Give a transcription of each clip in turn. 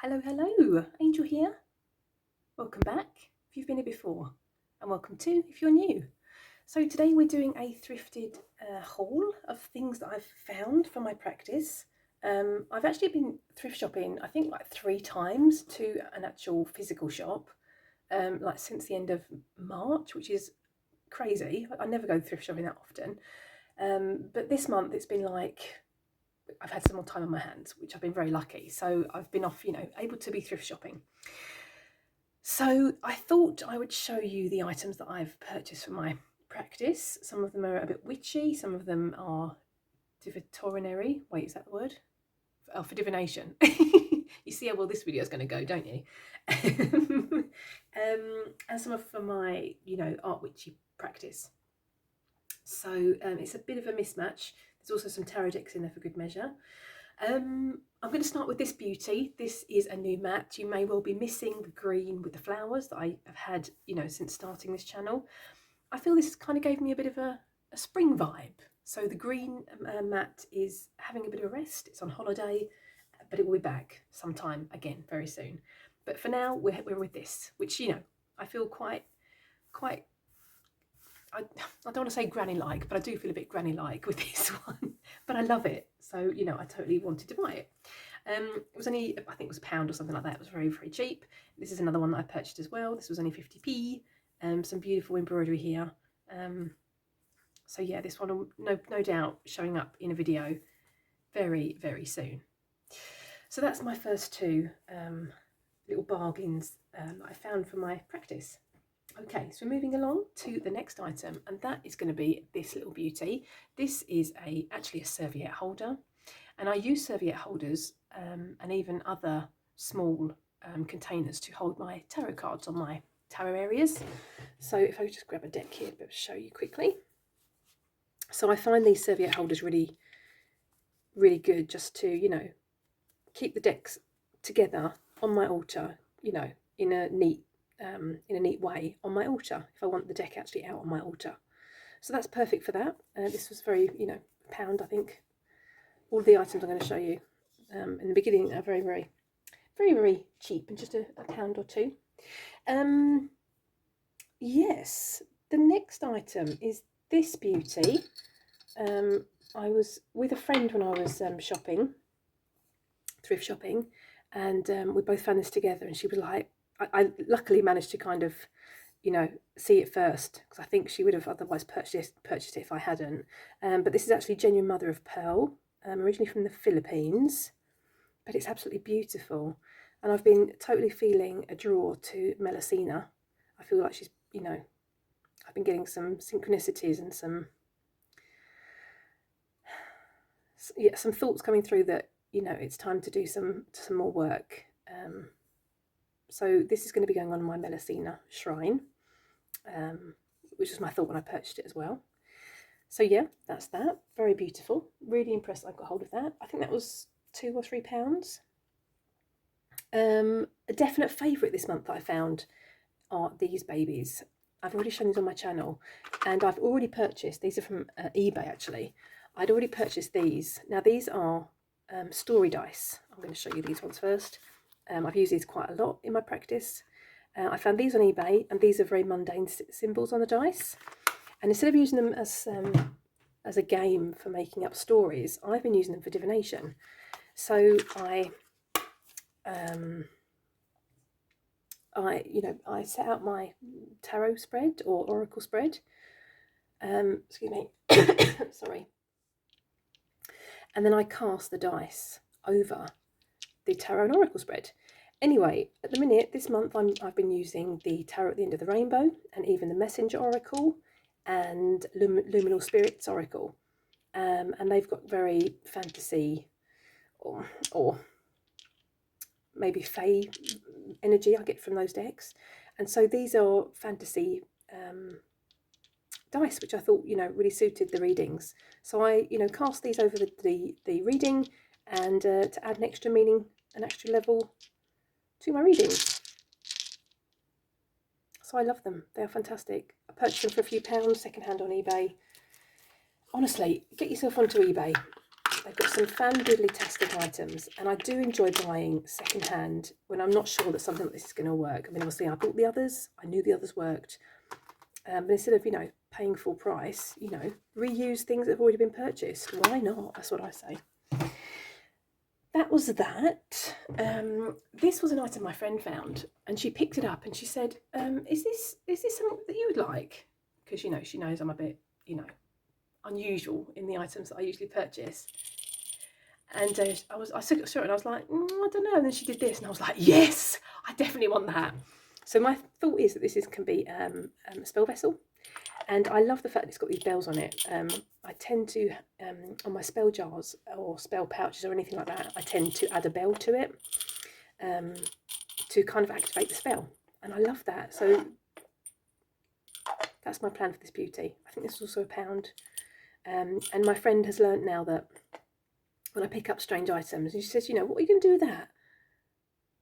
Hello, hello, Angel here. Welcome back if you've been here before, and welcome too if you're new. So today we're doing a thrifted haul of things that I've found for my practice. I've actually been thrift shopping, I think like 3 times to an actual physical shop, like since the end of March, which is crazy. I never go thrift shopping that often. But this month it's been like I've had some more time on my hands, which I've been very lucky. So I've been off, able to be thrift shopping. So I thought I would show you the items that I've purchased for my practice. Some of them are a bit witchy, some of them are divinatory. Wait, is that the word? Oh, for divination. You see how well this video is going to go, don't you? And some are for my, art witchy practice. So it's a bit of a mismatch. There's also some tarot decks in there for good measure. I'm going to start with this beauty. This is a new mat. You may well be missing the green with the flowers that I have had, since starting this channel. I feel this kind of gave me a bit of a spring vibe. So the green mat is having a bit of a rest. It's on holiday, but it will be back sometime again very soon. But for now, we're with this, which, I feel quite I don't want to say granny-like, but I do feel a bit granny-like with this one. But I love it, so I totally wanted to buy it. It was only, I think it was £1 or something like that. It was very, very cheap. This is another one that I purchased as well. This was only 50p. Some beautiful embroidery here. So yeah, this one will no doubt showing up in a video very, very soon. So that's my first two little bargains that I found for my practice. Okay, so we're moving along to the next item, and that is going to be this little beauty. This is actually a serviette holder, and I use serviette holders and even other small containers to hold my tarot cards on my tarot areas. So if I just grab a deck here to show you quickly. So I find these serviette holders really, really good just to, keep the decks together on my altar, in a neat way on my altar if I want the deck actually out on my altar. So that's perfect for that. This was very, £1, I think. All of the items I'm going to show you in the beginning are very, very, very, very cheap and just a £1 or two. Yes, the next item is this beauty. I was with a friend when I was thrift shopping, and we both found this together, and she was like, I luckily managed to kind of, see it first, because I think she would have otherwise purchased it if I hadn't. But this is actually genuine mother of pearl, originally from the Philippines, but it's absolutely beautiful. And I've been totally feeling a draw to Melusina. I feel like she's, I've been getting some synchronicities and some thoughts coming through that, it's time to do some more work. So this is going to be going on my Melusina shrine, which was my thought when I purchased it as well. So yeah, that's that. Very beautiful. Really impressed I got hold of that. I think that was £2 or £3. A definite favourite this month that I found are these babies. I've already shown these on my channel, and I've already purchased, these are from eBay actually. I'd already purchased these. Now these are story dice. I'm going to show you these ones first. I've used these quite a lot in my practice. I found these on eBay, and these are very mundane symbols on the dice. And instead of using them as a game for making up stories, I've been using them for divination. So I set out my tarot spread or oracle spread. Excuse me, sorry. And then I cast the dice over the tarot and oracle spread. Anyway, at the minute, this month, I've been using the Tarot at the End of the Rainbow, and even the Messenger Oracle and Luminal Spirits Oracle. And they've got very fantasy or maybe fae energy I get from those decks. And so these are fantasy dice, which I thought, really suited the readings. So I, cast these over the reading, and to add an extra meaning, an extra level to my readings. So I love them. They are fantastic. I purchased them for a few pounds, second hand on eBay. Honestly, get yourself onto eBay. they've got some fan-tastic items, and I do enjoy buying second-hand when I'm not sure that something like this is going to work. I mean, obviously I bought the others, I knew the others worked, but instead of, paying full price, reuse things that have already been purchased. Why not? That's what I say. That was that. This was an item my friend found, and she picked it up and she said, is this something that you would like? Because, she knows I'm a bit, unusual in the items that I usually purchase. And I took it to her and I was like, I don't know. And then she did this and I was like, yes, I definitely want that. So my thought is that can be a spell vessel. And I love the fact that it's got these bells on it. I tend to, on my spell jars or spell pouches or anything like that, I tend to add a bell to it to kind of activate the spell. And I love that. So that's my plan for this beauty. I think this is also £1. And my friend has learnt now that when I pick up strange items, and she says, what are you going to do with that?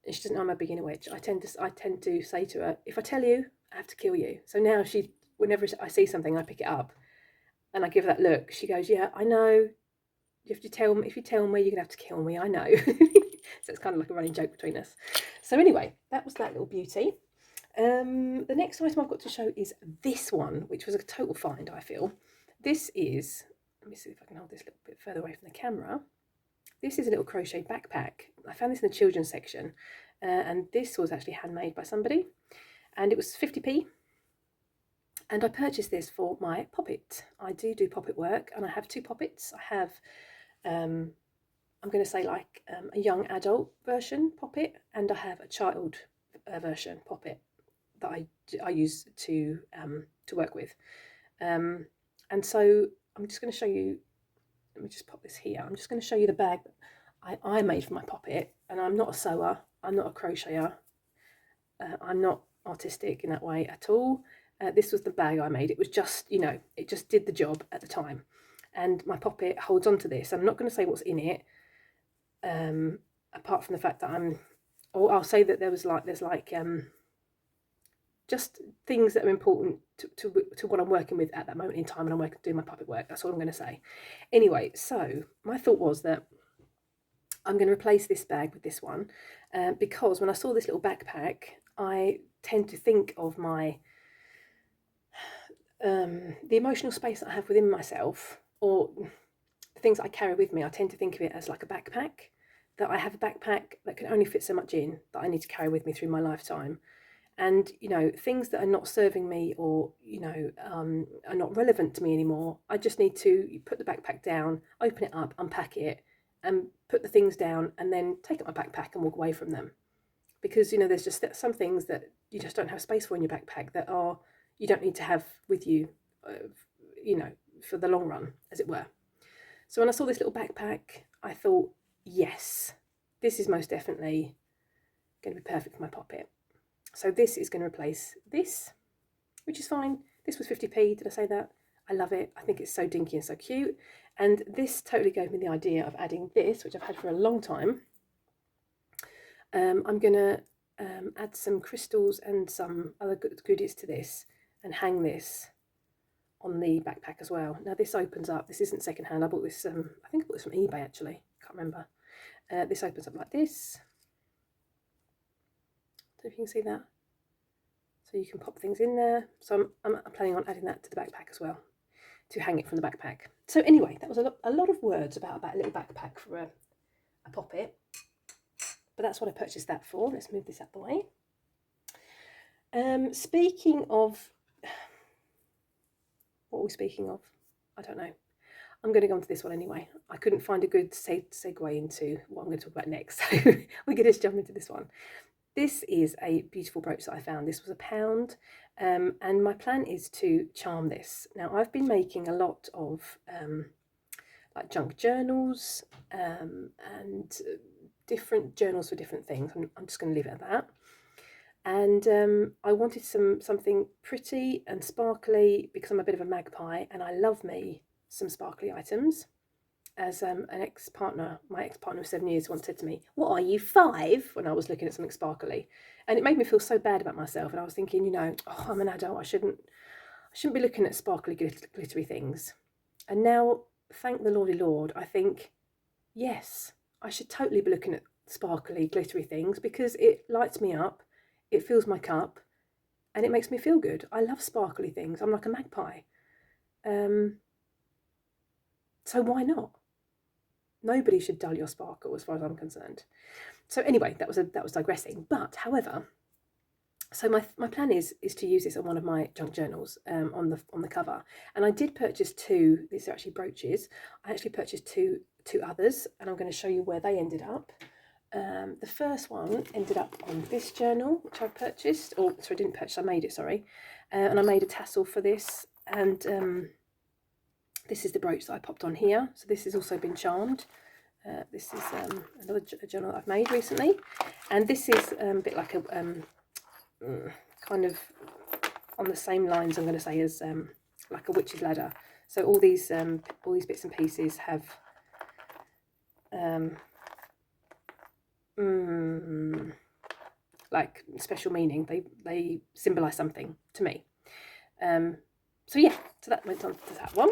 And she doesn't know I'm a beginner witch. I tend to say to her, if I tell you, I have to kill you. So now whenever I see something, I pick it up and I give her that look. She goes, yeah, I know. You have to tell me. If you tell me, you're going to have to kill me. I know. So it's kind of like a running joke between us. So anyway, that was that little beauty. The next item I've got to show is this one, which was a total find, I feel. This is, let me see if I can hold this a little bit further away from the camera. This is a little crochet backpack. I found this in the children's section, and this was actually handmade by somebody, and it was 50p. And I purchased this for my poppet. I do poppet work, and I have 2 poppets. I have, I'm going to say like a young adult version poppet, and I have a child version poppet that I use to work with. And so I'm just going to show you. Let me just pop this here. I'm just going to show you the bag that I made for my poppet. And I'm not a sewer. I'm not a crocheter. I'm not artistic in that way at all. This was the bag I made. It was just, it just did the job at the time. And my poppet holds on to this. I'm not going to say what's in it, apart from the fact that I'll say that there's just things that are important to what I'm working with at that moment in time when I'm doing my puppet work. That's all I'm going to say. Anyway, so my thought was that I'm going to replace this bag with this one because when I saw this little backpack, I tend to think of my the emotional space that I have within myself, or the things that I carry with me. I tend to think of it as like a backpack, that I have a backpack that can only fit so much in, that I need to carry with me through my lifetime. And, things that are not serving me or, are not relevant to me anymore, I just need to put the backpack down, open it up, unpack it, and put the things down, and then take up my backpack and walk away from them. Because, there's just some things that you just don't have space for in your backpack that you don't need to have with you, for the long run, as it were. So when I saw this little backpack, I thought, yes, this is most definitely going to be perfect for my poppet. So this is going to replace this, which is fine. This was 50p, did I say that? I love it. I think it's so dinky and so cute. And this totally gave me the idea of adding this, which I've had for a long time. I'm going to add some crystals and some other goodies to this and hang this on the backpack as well. Now this opens up. This isn't secondhand. I bought this, I think I bought this from eBay actually. Can't remember. This opens up like this. So if you can see that, so you can pop things in there. So I'm planning on adding that to the backpack as well, to hang it from the backpack. So anyway, that was a lot of words about a little backpack for a poppet, but that's what I purchased that for. Let's move this out the way. Speaking of, what are we speaking of? I don't know. I'm going to go on to this one anyway. I couldn't find a good segue into what I'm going to talk about next, so we're going to just jump into this one. This is a beautiful brooch that I found. This was £1, and my plan is to charm this. Now, I've been making a lot of like junk journals and different journals for different things. I'm just going to leave it at that. And I wanted something pretty and sparkly because I'm a bit of a magpie and I love me some sparkly items. As my ex-partner of 7 years once said to me, "What are you, 5?" when I was looking at something sparkly. And it made me feel so bad about myself. And I was thinking, oh, I'm an adult. I shouldn't be looking at sparkly, glittery things. And now, thank the Lordy Lord, I think yes, I should totally be looking at sparkly, glittery things because it lights me up, it fills my cup, and it makes me feel good. I love sparkly things. I'm like a magpie. Um, so why not? Nobody should dull your sparkle, as far as I'm concerned. So anyway, that was digressing. But however, so my plan is to use this on one of my junk journals, on the cover. And I did purchase two. These are actually brooches. I actually purchased two others, and I'm going to show you where they ended up. The first one ended up on this journal, which I purchased, or sorry, I didn't purchase, I made it, sorry. And I made a tassel for this, and this is the brooch that I popped on here. So this has also been charmed. This is another journal that I've made recently, and this is a bit like a kind of on the same lines, I'm going to say, as like a witch's ladder. So all these bits and pieces have like special meaning. They symbolise something to me. So yeah, so that went on to that one.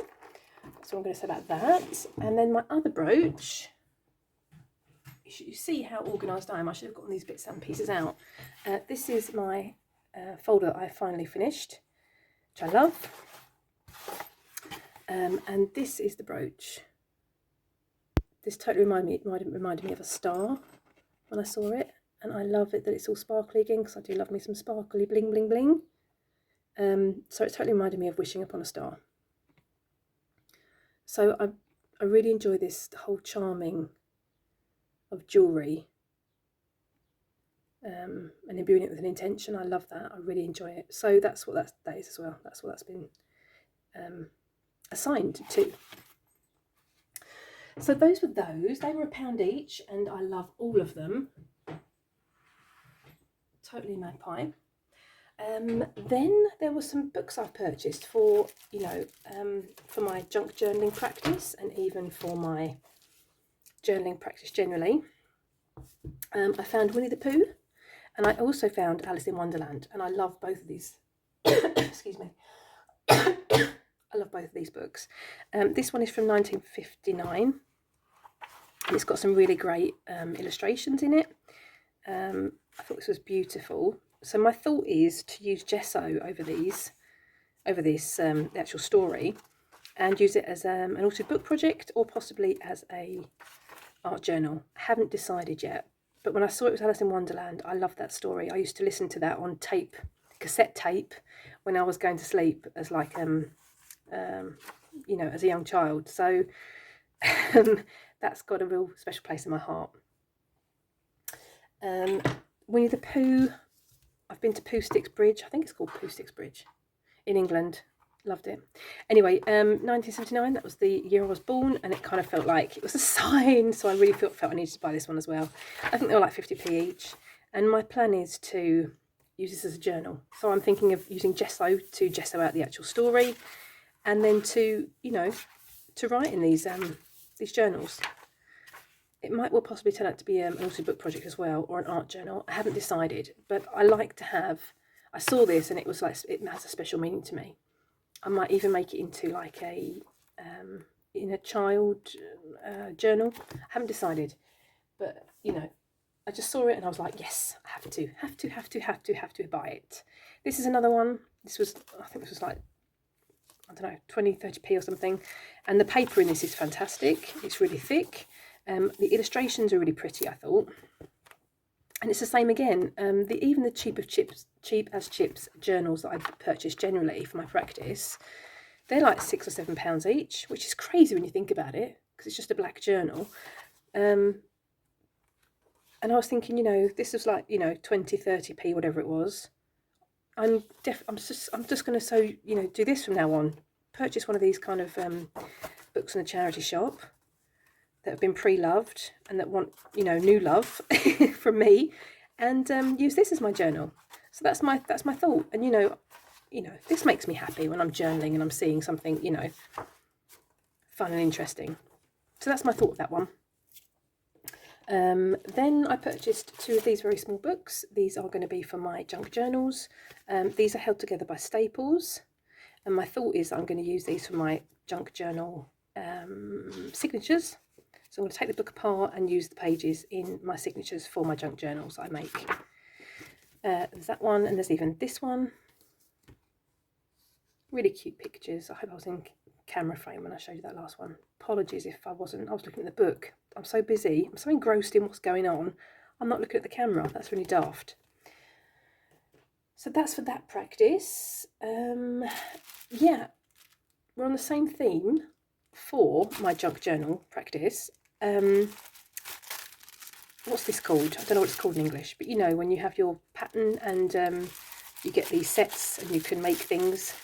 So I'm going to say about that. And then my other brooch, you see how organised I am. I should have gotten these bits and pieces out. This is my folder that I finally finished, which I love. And this is the brooch. This totally reminded me of a star when I saw it. And I love it that it's all sparkly again, because I do love me some sparkly bling bling bling. So it totally reminded me of wishing upon a star. So I really enjoy this whole charming of jewellery, and imbuing it with an intention. I love that. I really enjoy it. So that's what that is as well. That's what that's been assigned to. So those were those. They were £1 each, and I love all of them. Totally magpie. Then there were some books I've purchased for, for my junk journaling practice, and even for my journaling practice generally. I found Winnie the Pooh, and I also found Alice in Wonderland, and I love both of these. Excuse me. I love both of these books. This one is from 1959, and it's got some really great illustrations in it. I thought this was beautiful. So my thought is to use gesso over this, the actual story, and use it as an altered book project, or possibly as a art journal. I haven't decided yet, but when I saw it was Alice in Wonderland, I loved that story. I used to listen to that on tape, cassette tape, when I was going to sleep as like as a young child. So that's got a real special place in my heart. Winnie the Pooh, I've been to Pooh Sticks Bridge. I think it's called Pooh Sticks Bridge in England. Loved it. Anyway, 1979, that was the year I was born, and it kind of felt like it was a sign, so I really felt I needed to buy this one as well. I think they were like 50p each, and my plan is to use this as a journal. So I'm thinking of using gesso to gesso out the actual story, and then to write in these journals. It might well possibly turn out to be an altered book project as well, or an art journal. I haven't decided, but I like to have. I saw this and it was like, it has a special meaning to me. I might even make it into like a in a child journal. I haven't decided, but I just saw it and I was like, yes, I have to buy it. This is another one. I think this was like, I don't know, 20-30p or something, and the paper in this is fantastic. It's really thick. The illustrations are really pretty, I thought, and it's the same again. Even the cheap as chips journals that I purchase generally for my practice, they're like £6 or £7 each, which is crazy when you think about it, because it's just a black journal. And I was thinking, this was like 20-30p, whatever it was. I'm just going to do this from now on. Purchase one of these kind of books in a charity shop that have been pre-loved and that want new love from me, and use this as my journal. So that's my thought. And this makes me happy when I'm journaling and I'm seeing something fun and interesting. So that's my thought of that one. Then I purchased two of these very small books. These are going to be for my junk journals. These are held together by staples, and my thought is I'm going to use these for my junk journal signatures. So So I'm going to take the book apart and use the pages in my signatures for my junk journals that I make. There's that one, and there's even this one. Really cute pictures. I hope I was in camera frame when I showed you that last one. Apologies if I wasn't. I was looking at the book. I'm so busy. I'm so engrossed in what's going on. I'm not looking at the camera. That's really daft. So that's for that practice. Yeah, we're on the same theme for my junk journal practice. What's this called? I don't know what it's called in English, but you know, when you have your pattern and you get these sets and you can make things.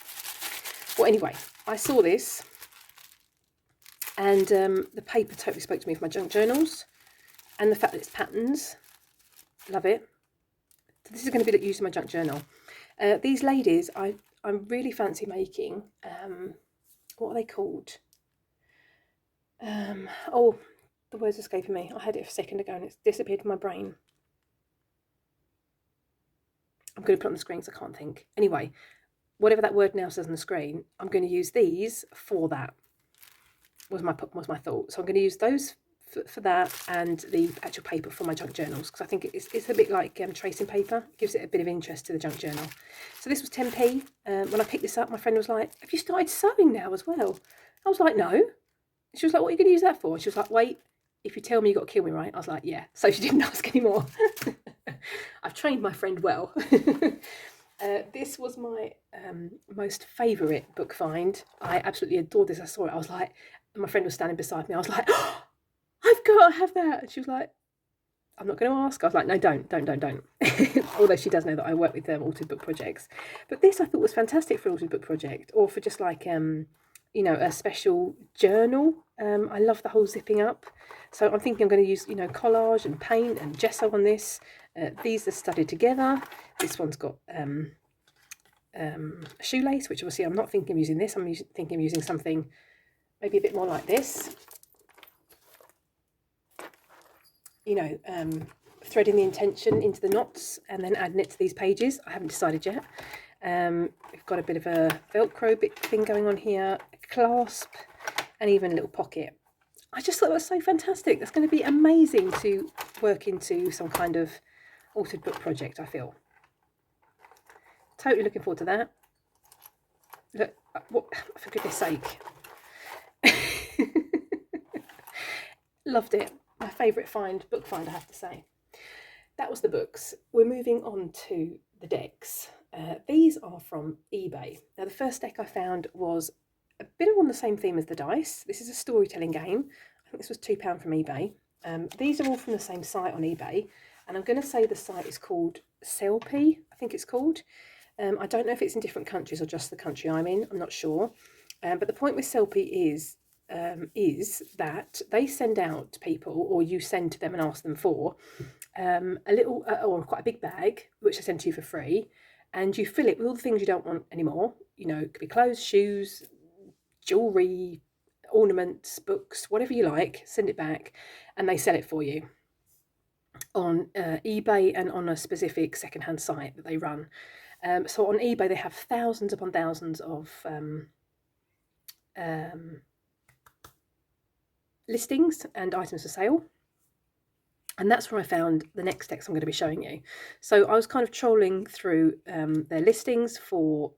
Well, anyway, I saw this and the paper totally spoke to me for my junk journals, and the fact that it's patterns. Love it. So this is going to be used in my junk journal. These ladies, I really fancy making. What are they called? Oh, the word's escaping me. I had it a second ago and it's disappeared from my brain. I'm going to put it on the screen because I can't think. Anyway, whatever that word now says on the screen, I'm going to use these for that. Was my thought. So I'm going to use those for that, and the actual paper for my junk journals, because I think it's a bit like tracing paper. It gives it a bit of interest to the junk journal. So this was 10p. When I picked this up, my friend was like, "Have you started sewing now as well?" I was like, "No." She was like, "What are you going to use that for?" She was like, "Wait, if you tell me you got to kill me, right?" I was like, "Yeah." So she didn't ask anymore. I've trained my friend well. This was my most favourite book find. I absolutely adored this. I saw it. I was like, my friend was standing beside me. I was like, "Oh, I've got to have that." And she was like, "I'm not going to ask." I was like, "No, don't." Although she does know that I work with altered book projects. But this I thought was fantastic for an altered book project, or for just like, you know, a special journal. I love the whole zipping up. So I'm thinking I'm going to use, you know, collage and paint and gesso on this. These are studded together. This one's got a shoelace, which obviously I'm not thinking of using this. I'm thinking of using something maybe a bit more like this. You know, threading the intention into the knots and then adding it to these pages. I haven't decided yet. We've got a bit of a Velcro bit thing going on here, a clasp, and even a little pocket. I just thought that was so fantastic. That's going to be amazing to work into some kind of altered book project, I feel. Totally looking forward to that. Look, what, for goodness sake. Loved it. My favourite book find, I have to say. That was the books. We're moving on to the decks. These are from eBay. Now, the first deck I found was a bit on the same theme as the dice. This is a storytelling game. I think this was £2 from eBay. These are all from the same site on eBay. And I'm going to say the site is called Sellpy, I think it's called. I don't know if it's in different countries or just the country I'm in. I'm not sure. But the point with Sellpy is that they send out to people, or you send to them and ask them for a little or quite a big bag, which they send to you for free, and you fill it with all the things you don't want anymore. You know, it could be clothes, shoes, jewellery, ornaments, books, whatever you like. Send it back and they sell it for you on eBay and on a specific secondhand site that they run. So on eBay they have thousands upon thousands of listings and items for sale, and that's where I found the next decks I'm going to be showing you. So I was kind of trolling through their listings for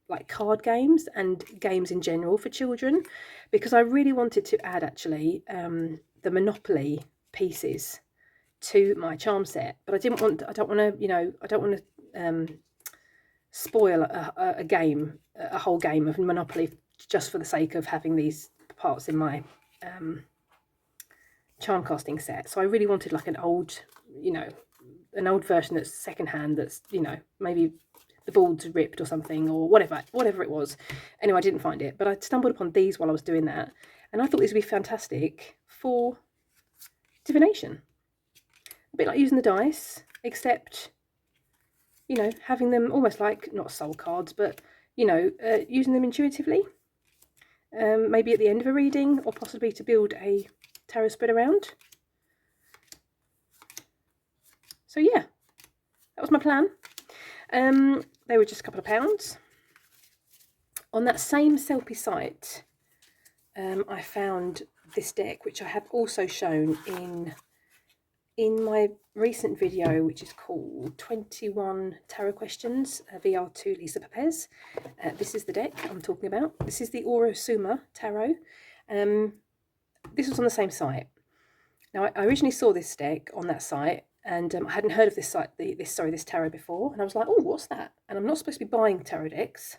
like card games and games in general for children, because I really wanted to add actually the Monopoly pieces to my charm set, but I don't want to spoil a whole game of Monopoly just for the sake of having these parts in my charm casting set. So I really wanted like an old version that's secondhand, that's, you know, maybe the board's ripped or something, or whatever it was. Anyway, I didn't find it, but I stumbled upon these while I was doing that, and I thought these would be fantastic for divination. A bit like using the dice, except, you know, having them almost like, not soul cards, but, you know, using them intuitively. Maybe at the end of a reading, or possibly to build a tarot spread around. So yeah, that was my plan. They were just a couple of pounds. On that same Sellpy site, I found this deck, which I have also shown in my recent video, which is called 21 Tarot Questions, VR2 Lisa Pepez. This is the deck I'm talking about. This is the Orosuma Tarot. This was on the same site. Now, I originally saw this deck on that site, and I hadn't heard of this site, this tarot before, and I was like, oh, what's that? And I'm not supposed to be buying tarot decks.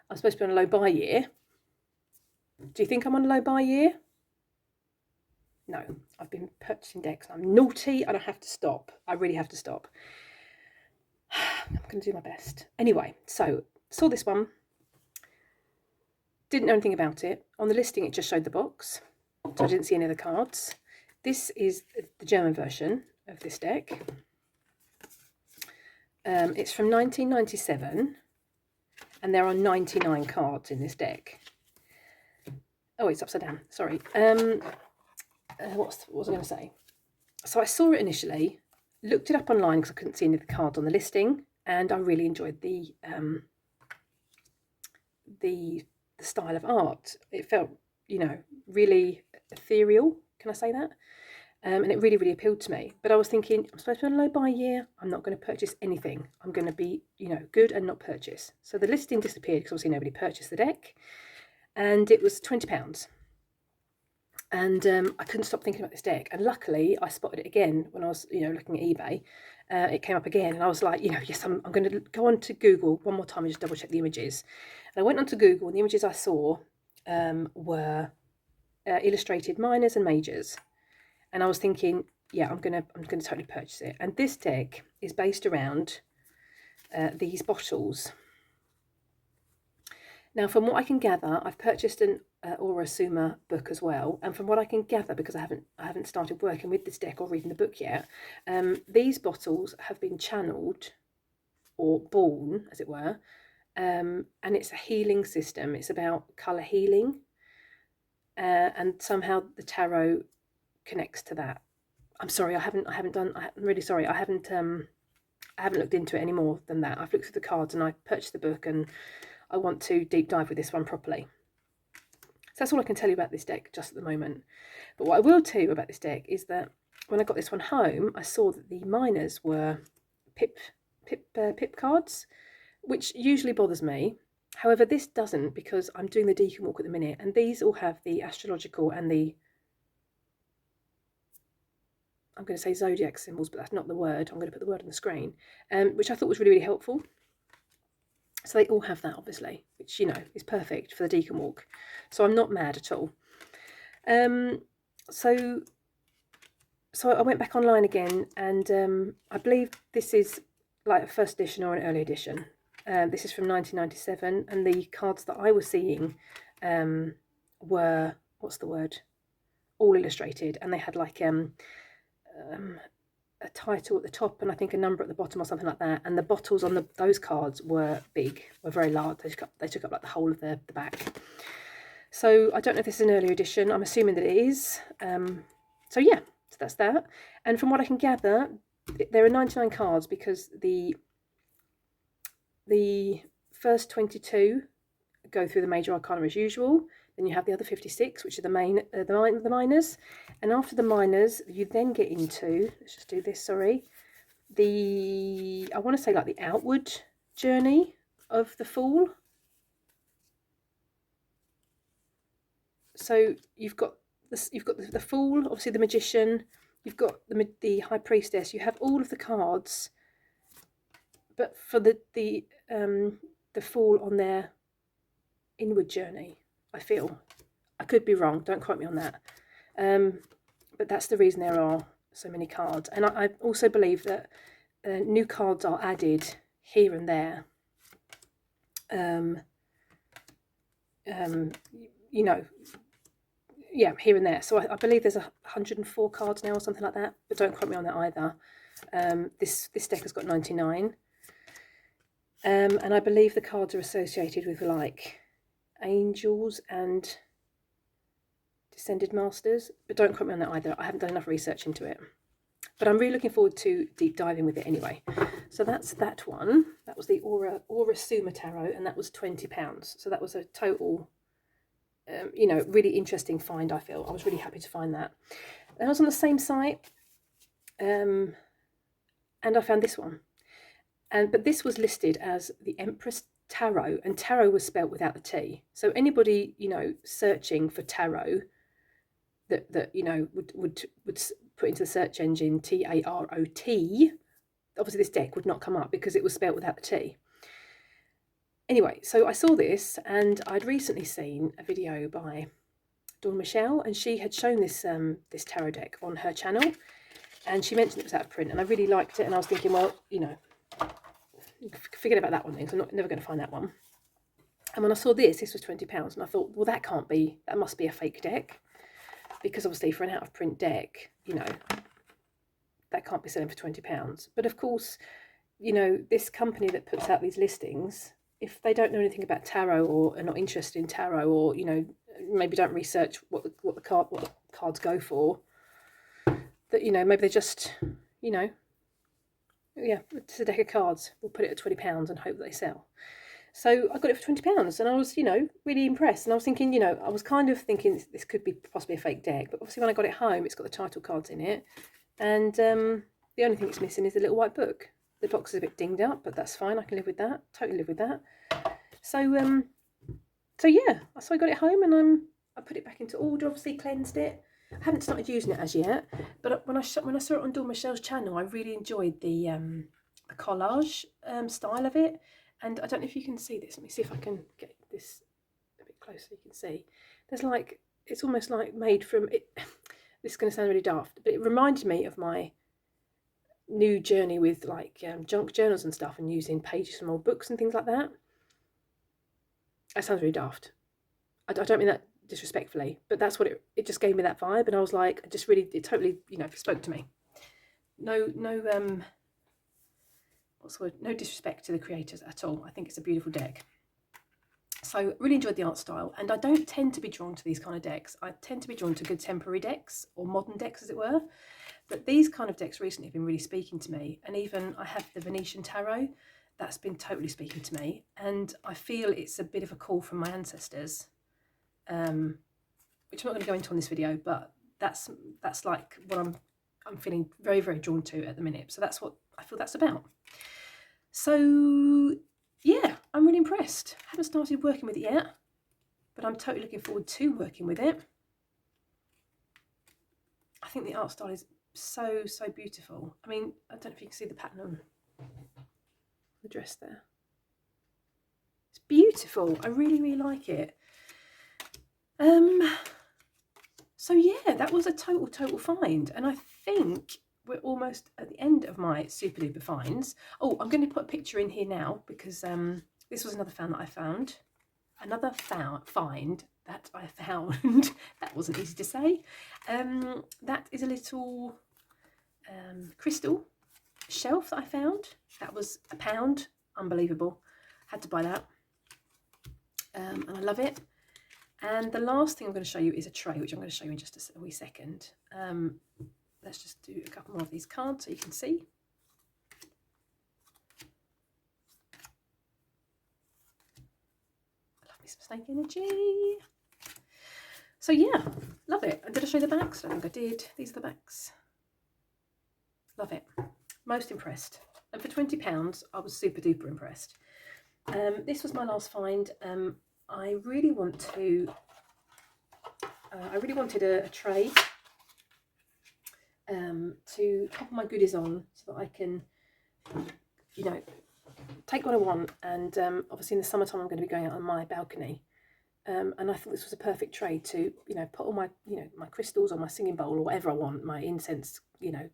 I'm supposed to be on a low buy year. Do you think I'm on a low buy year? No, I've been purchasing decks. I'm naughty and I have to stop. I really have to stop. I'm going to do my best. Anyway, so saw this one. Didn't know anything about it. On the listing, it just showed the box. So I didn't see any of the cards. This is the German version of this deck. It's from 1997. And there are 99 cards in this deck. Oh, it's upside down. Sorry. What was I going to say? So I saw it initially, looked it up online because I couldn't see any of the cards on the listing, and I really enjoyed the style of art. It felt, you know, really ethereal. Can I say that? And it really, really appealed to me. But I was thinking, I'm supposed to be on a low buy year. I'm not going to purchase anything. I'm going to be, you know, good and not purchase. So the listing disappeared because obviously nobody purchased the deck, and it was £20. And I couldn't stop thinking about this deck. And luckily, I spotted it again when I was, you know, looking at eBay. It came up again, and I was like, you know, yes, I'm going to go on to Google one more time and just double check the images. And I went onto Google, and the images I saw were illustrated minors and majors. And I was thinking, yeah, I'm gonna totally purchase it. And this deck is based around these bottles. Now, from what I can gather, I've purchased an Orosuma book as well, and from what I can gather, because I haven't started working with this deck or reading the book yet, these bottles have been channeled or born, as it were, and it's a healing system. It's about colour healing, and somehow the tarot connects to that. I'm sorry, I'm really sorry. I haven't looked into it any more than that. I've looked at the cards and I purchased the book, and I want to deep dive with this one properly. So that's all I can tell you about this deck just at the moment. But what I will tell you about this deck is that when I got this one home, I saw that the minors were pip cards, which usually bothers me. However, this doesn't, because I'm doing the Deacon Walk at the minute, and these all have the astrological and the, I'm going to say zodiac symbols, but that's not the word. I'm going to put the word on the screen, which I thought was really, really helpful. So they all have that, obviously, which, you know, is perfect for the Deacon Walk. So I'm not mad at all. So I went back online again, and I believe this is like a first edition or an early edition. This is from 1997, and the cards that I was seeing were, what's the word? All illustrated, and they had like a title at the top and I think a number at the bottom or something like that, and the bottles on those cards were very large. They took up like the whole of the back. So I don't know if this is an earlier edition. I'm assuming that it is. So yeah, so that's that. And from what I can gather, there are 99 cards because the first 22 go through the major arcana as usual. Then you have the other 56, which are the minors. And after the minors, you then get into, let's just do this, sorry, I want to say like the outward journey of the Fool. So you've got the Fool, obviously the Magician, you've got the High Priestess, you have all of the cards, but for the Fool on their inward journey. I feel. I could be wrong, don't quote me on that. But that's the reason there are so many cards. And I also believe that new cards are added here and there. You know, yeah, here and there. So I believe there's 104 cards now or something like that, but don't quote me on that either. This deck has got 99. And I believe the cards are associated with like angels and descended masters, but don't quote me on that either. I haven't done enough research into it, but I'm really looking forward to deep diving with it anyway. So that's that one. That was the Orosuma Tarot, and that was £20. So that was a total you know, really interesting find, I feel. I was really happy to find that. And I was on the same site, and I found this one. But this was listed as the Empress Tarot, and tarot was spelt without the T. So anybody, you know, searching for tarot, that you know would put into the search engine TAROT, obviously this deck would not come up because it was spelt without the T. Anyway, so I saw this, and I'd recently seen a video by Dawn Michelle, and she had shown this this tarot deck on her channel, and she mentioned it was out of print, and I really liked it, and I was thinking, well, you know, forget about that one then, because I'm never going to find that one. And when I saw this was £20, and I thought, well, that can't be, that must be a fake deck, because obviously for an out of print deck, you know, that can't be selling for £20. But of course, you know, this company that puts out these listings, if they don't know anything about tarot, or are not interested in tarot, or, you know, maybe don't research what the cards go for, that, you know, maybe they just, you know, yeah, it's a deck of cards, we'll put it at £20 and hope they sell. So I got it for £20, and I was, you know, really impressed. And I was thinking, you know, I was kind of thinking this could be possibly a fake deck, but obviously when I got it home, it's got the title cards in it, and the only thing it's missing is the little white book. The box is a bit dinged up, but that's fine. I can live with that. Totally live with that. So yeah, so I got it home, and I put it back into order. Obviously cleansed it. I haven't started using it as yet, but when I saw it on Dawn Michelle's channel, I really enjoyed the collage style of it. And I don't know if you can see this. Let me see if I can get this a bit closer. You can see there's like, it's almost like made from it. This is going to sound really daft, but it reminded me of my new journey with like junk journals and stuff, and using pages from old books and things like that. That sounds really daft. I don't mean that disrespectfully, but that's what it just gave me, that vibe. And I was like, it totally, you know, spoke to me. No what's the word? No disrespect to the creators at all. I think it's a beautiful deck. So really enjoyed the art style, and I don't tend to be drawn to these kind of decks. I tend to be drawn to contemporary decks, or modern decks as it were. But these kind of decks recently have been really speaking to me, and even I have the Venetian Tarot, that's been totally speaking to me, and I feel it's a bit of a call from my ancestors, which I'm not going to go into on this video, but that's like what I'm feeling very, very drawn to at the minute. So that's what I feel that's about. So yeah, I'm really impressed. I haven't started working with it yet, but I'm totally looking forward to working with it. I think the art style is so beautiful. I mean, I don't know if you can see the pattern on the dress there. It's beautiful. I really like it. So yeah, that was a total find, and I think we're almost at the end of my super duper finds. Oh, I'm going to put a picture in here now, because this was another find that I found. Another find that I found. That wasn't easy to say. That is a little crystal shelf that I found. That was £1. Unbelievable. Had to buy that. And I love it. And the last thing I'm going to show you is a tray, which I'm going to show you in just a wee second. Let's just do a couple more of these cards so you can see. I love me some snake energy. So yeah, love it. And did I show you the backs? I don't think I did. These are the backs. Love it. Most impressed. And for £20, I was super duper impressed. This was my last find. I really wanted a tray to pop my goodies on, so that I can, you know, take what I want. And obviously in the summertime I'm going to be going out on my balcony, and I thought this was a perfect tray to, you know, put all my, you know, my crystals or my singing bowl or whatever I want, my incense, you know,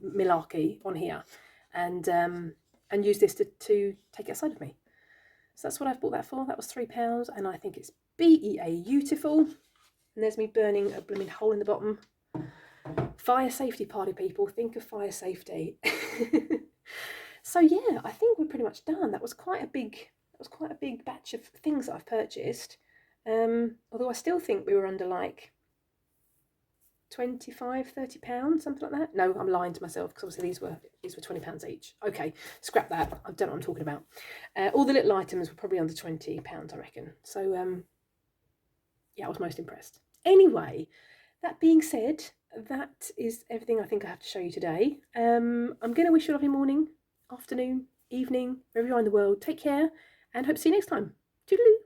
malarkey on here, and use this to take it outside of me. So that's what I've bought that for. That was £3, and I think it's beautiful. And there's me burning a blooming hole in the bottom. Fire safety, party people. Think of fire safety. So yeah, I think we're pretty much done. That was quite a big batch of things that I've purchased. Although I still think we were under like £25–30, something like that. No, I'm lying to myself, because obviously these were £20 each. Okay, scrap that. I don't know what I'm talking about. All the little items were probably under £20, I reckon. So yeah, I was most impressed. Anyway, that being said, that is everything I think I have to show you today. I'm going to wish you a lovely morning, afternoon, evening, wherever you are in the world. Take care and hope to see you next time. Toodaloo!